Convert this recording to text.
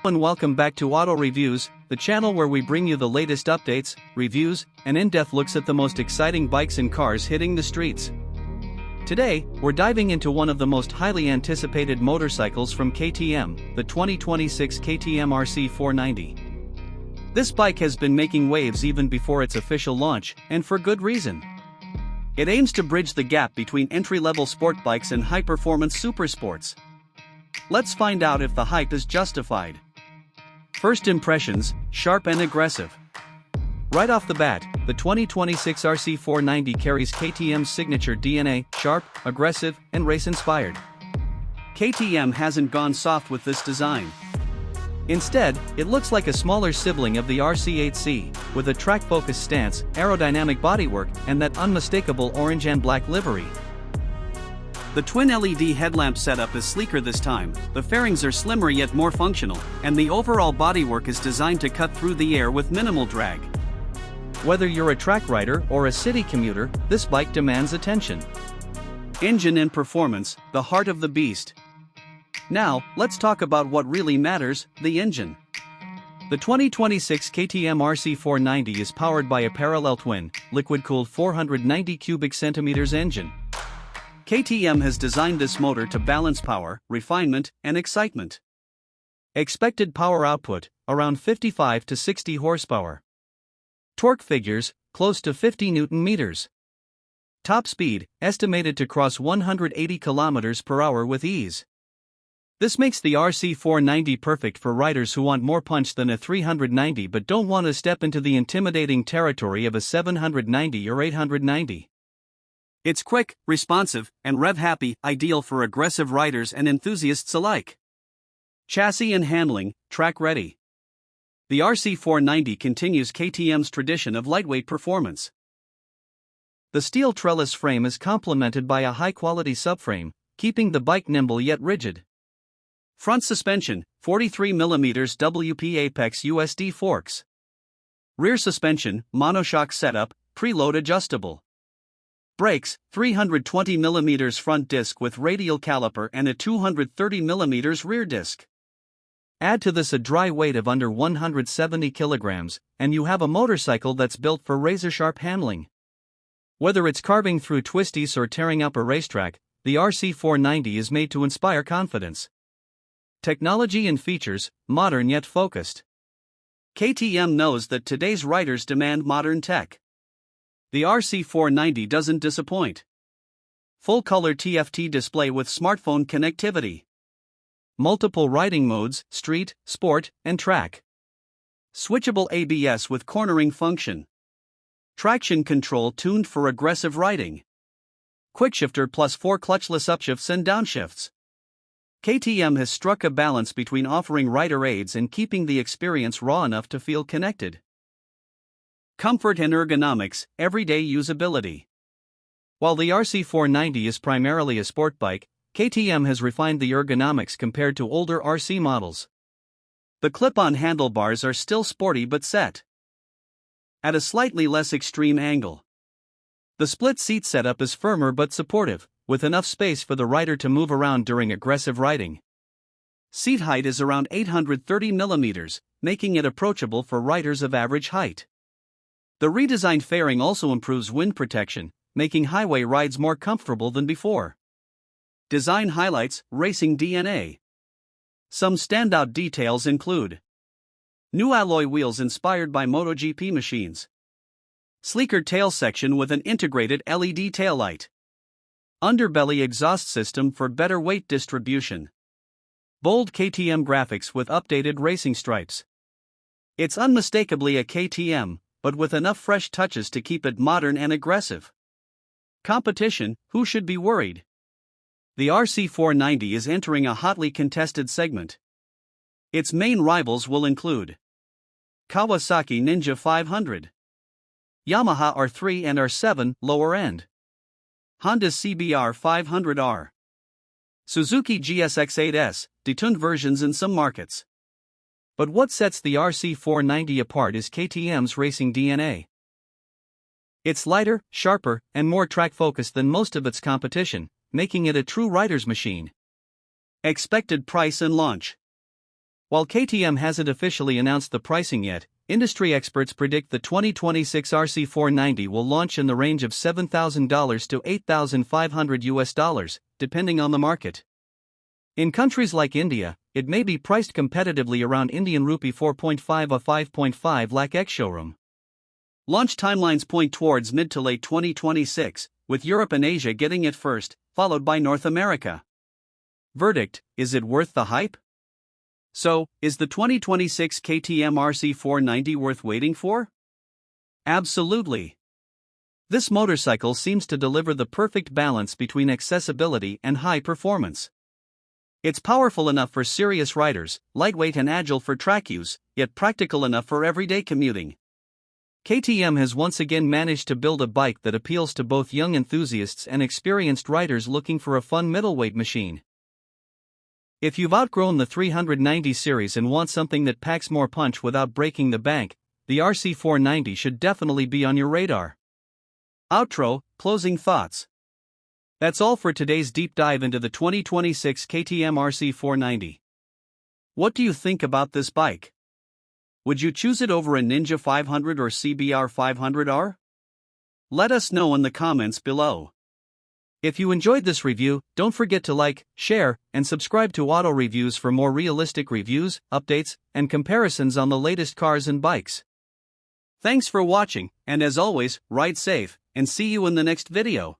And welcome back to Auto Reviews, the channel where we bring you the latest updates, reviews, and in-depth looks at the most exciting bikes and cars hitting the streets. Today, we're diving into one of the most highly anticipated motorcycles from KTM, the 2026 KTM RC 490. This bike has been making waves even before its official launch, and for good reason. It aims to bridge the gap between entry-level sport bikes and high-performance supersports. Let's find out if the hype is justified. First impressions, sharp and aggressive. Right off the bat, the 2026 RC 490 carries KTM's signature DNA, sharp, aggressive, and race-inspired. KTM hasn't gone soft with this design. Instead, it looks like a smaller sibling of the RC8C, with a track-focused stance, aerodynamic bodywork, and that unmistakable orange and black livery. The twin LED headlamp setup is sleeker this time, the fairings are slimmer yet more functional, and the overall bodywork is designed to cut through the air with minimal drag. Whether you're a track rider or a city commuter, this bike demands attention. Engine and performance, the heart of the beast. Now, let's talk about what really matters, the engine. The 2026 KTM RC 490 is powered by a parallel twin, liquid-cooled 490 cubic centimeters engine. KTM has designed this motor to balance power, refinement, and excitement. Expected power output, around 55 to 60 horsepower. Torque figures, close to 50 Newton meters. Top speed, estimated to cross 180 km per hour with ease. This makes the RC 490 perfect for riders who want more punch than a 390 but don't want to step into the intimidating territory of a 790 or 890. It's quick, responsive, and rev-happy, ideal for aggressive riders and enthusiasts alike. Chassis and handling, track-ready. The RC 490 continues KTM's tradition of lightweight performance. The steel trellis frame is complemented by a high-quality subframe, keeping the bike nimble yet rigid. Front suspension, 43mm WP Apex USD forks. Rear suspension, monoshock setup, preload adjustable. Brakes, 320mm front disc with radial caliper and a 230mm rear disc. Add to this a dry weight of under 170 kilograms, and you have a motorcycle that's built for razor-sharp handling. Whether it's carving through twisties or tearing up a racetrack, the RC 490 is made to inspire confidence. Technology and features, modern yet focused. KTM knows that today's riders demand modern tech. The RC 490 doesn't disappoint. Full-color TFT display with smartphone connectivity. Multiple riding modes, street, sport, and track. Switchable ABS with cornering function. Traction control tuned for aggressive riding. Quickshifter plus 4 clutchless upshifts and downshifts. KTM has struck a balance between offering rider aids and keeping the experience raw enough to feel connected. Comfort and ergonomics, everyday usability. While the RC 490 is primarily a sport bike, KTM has refined the ergonomics compared to older RC models. The clip-on handlebars are still sporty but set at a slightly less extreme angle. The split seat setup is firmer but supportive, with enough space for the rider to move around during aggressive riding. Seat height is around 830mm, making it approachable for riders of average height. The redesigned fairing also improves wind protection, making highway rides more comfortable than before. Design highlights, racing DNA. Some standout details include new alloy wheels inspired by MotoGP machines. Sleeker tail section with an integrated LED taillight. Underbelly exhaust system for better weight distribution. Bold KTM graphics with updated racing stripes. It's unmistakably a KTM, but with enough fresh touches to keep it modern and aggressive. Competition, who should be worried? The RC 490 is entering a hotly contested segment. Its main rivals will include Kawasaki Ninja 500, Yamaha R3 and R7 lower end, Honda's CBR 500R, Suzuki GSX-8S, detuned versions in some markets. But what sets the RC 490 apart is KTM's racing DNA. It's lighter, sharper, and more track-focused than most of its competition, making it a true rider's machine. Expected price and launch. While KTM hasn't officially announced the pricing yet, industry experts predict the 2026 RC 490 will launch in the range of $7,000 to $8,500, depending on the market. In countries like India, it may be priced competitively around Indian rupee 4.5 or 5.5 lakh ex-showroom. Launch timelines point towards mid to late 2026, with Europe and Asia getting it first, followed by North America. Verdict: is it worth the hype? So, is the 2026 KTM RC 490 worth waiting for? Absolutely. This motorcycle seems to deliver the perfect balance between accessibility and high performance. It's powerful enough for serious riders, lightweight and agile for track use, yet practical enough for everyday commuting. KTM has once again managed to build a bike that appeals to both young enthusiasts and experienced riders looking for a fun middleweight machine. If you've outgrown the 390 series and want something that packs more punch without breaking the bank, the RC 490 should definitely be on your radar. Outro, closing thoughts. That's all for today's deep dive into the 2026 KTM RC 490. What do you think about this bike? Would you choose it over a Ninja 500 or CBR 500R? Let us know in the comments below. If you enjoyed this review, don't forget to like, share, and subscribe to Auto Reviews for more realistic reviews, updates, and comparisons on the latest cars and bikes. Thanks for watching, and as always, ride safe, and see you in the next video.